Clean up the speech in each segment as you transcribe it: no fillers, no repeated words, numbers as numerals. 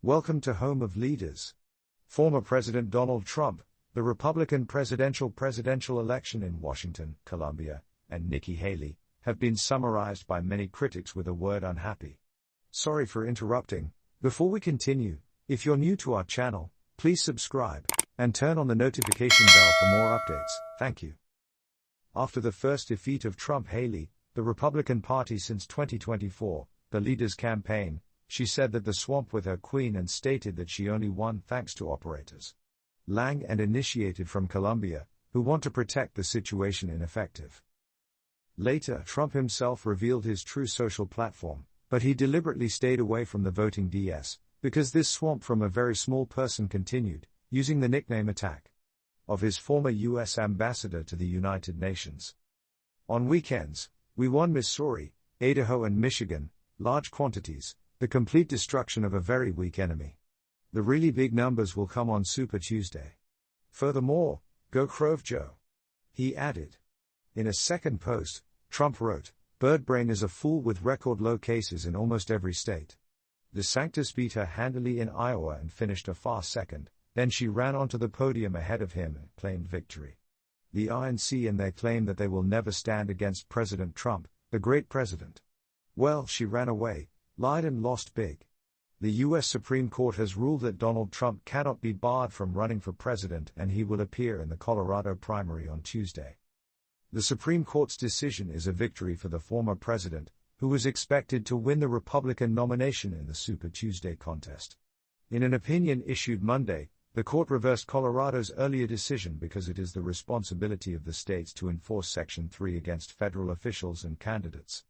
Welcome to Home of Leaders. Former President Donald Trump, the Republican presidential election in Washington, Colombia, and Nikki Haley, have been summarized by many critics with the word unhappy. Sorry for interrupting. Before we continue, if you're new to our channel, please subscribe and turn on the notification bell for more updates. Thank you. After the first defeat of Trump-Haley, the Republican Party since 2024, the leader's campaign, she said that the swamp with her queen and stated that she only won thanks to operators Lang and initiated from Colombia, who want to protect the situation ineffective. Later, Trump himself revealed his true social platform, but he deliberately stayed away from the voting DS, because this swamp from a very small person continued, using the nickname attack of his former U.S. ambassador to the United Nations. On weekends, we won Missouri, Idaho and Michigan, large quantities, the complete destruction of a very weak enemy. The really big numbers will come on Super Tuesday. Furthermore, go Crove Joe. He added. In a second post, Trump wrote, "Birdbrain is a fool with record low cases in almost every state." DeSantis beat her handily in Iowa and finished a fast second, then she ran onto the podium ahead of him and claimed victory. The INC and their claim that they will never stand against President Trump, the great president. Well, she ran away, lied and lost big. The U.S. Supreme Court has ruled that Donald Trump cannot be barred from running for president and he will appear in the Colorado primary on Tuesday. The Supreme Court's decision is a victory for the former president, who was expected to win the Republican nomination in the Super Tuesday contest. In an opinion issued Monday, the court reversed Colorado's earlier decision because it is the responsibility of the states to enforce Section 3 against federal officials and candidates.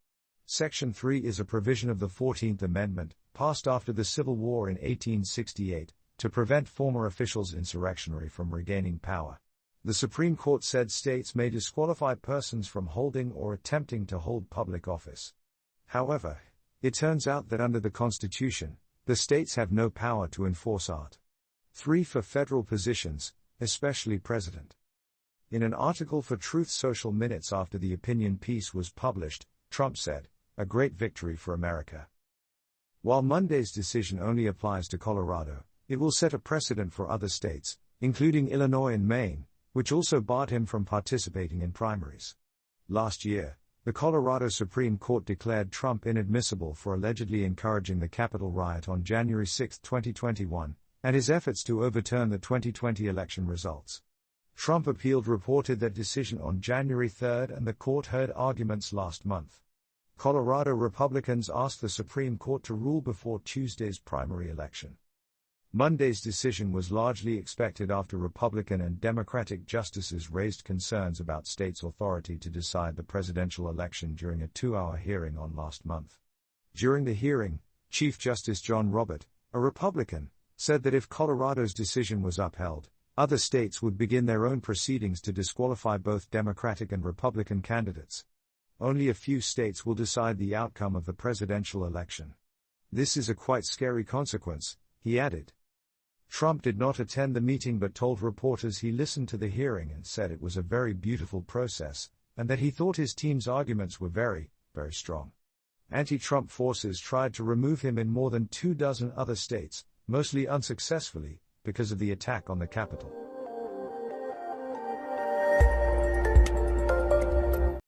Section 3 is a provision of the 14th Amendment, passed after the Civil War in 1868, to prevent former officials insurrectionary from regaining power. The Supreme Court said states may disqualify persons from holding or attempting to hold public office. However, it turns out that under the Constitution, the states have no power to enforce Art. 3 for federal positions, especially president. In an article for Truth Social minutes after the opinion piece was published, Trump said, "A great victory for America." While Monday's decision only applies to Colorado, it will set a precedent for other states, including Illinois and Maine, which also barred him from participating in primaries. Last year, the Colorado Supreme Court declared Trump inadmissible for allegedly encouraging the Capitol riot on January 6, 2021, and his efforts to overturn the 2020 election results. Trump appealed reported that decision on January 3 and the court heard arguments last month. Colorado Republicans asked the Supreme Court to rule before Tuesday's primary election. Monday's decision was largely expected after Republican and Democratic justices raised concerns about states' authority to decide the presidential election during a 2-hour hearing on last month. During the hearing, Chief Justice John Roberts, a Republican, said that if Colorado's decision was upheld, other states would begin their own proceedings to disqualify both Democratic and Republican candidates. Only a few states will decide the outcome of the presidential election. This is a quite scary consequence, he added. Trump did not attend the meeting but told reporters he listened to the hearing and said it was a very beautiful process, and that he thought his team's arguments were very, very strong. Anti-Trump forces tried to remove him in more than 24 other states, mostly unsuccessfully, because of the attack on the Capitol.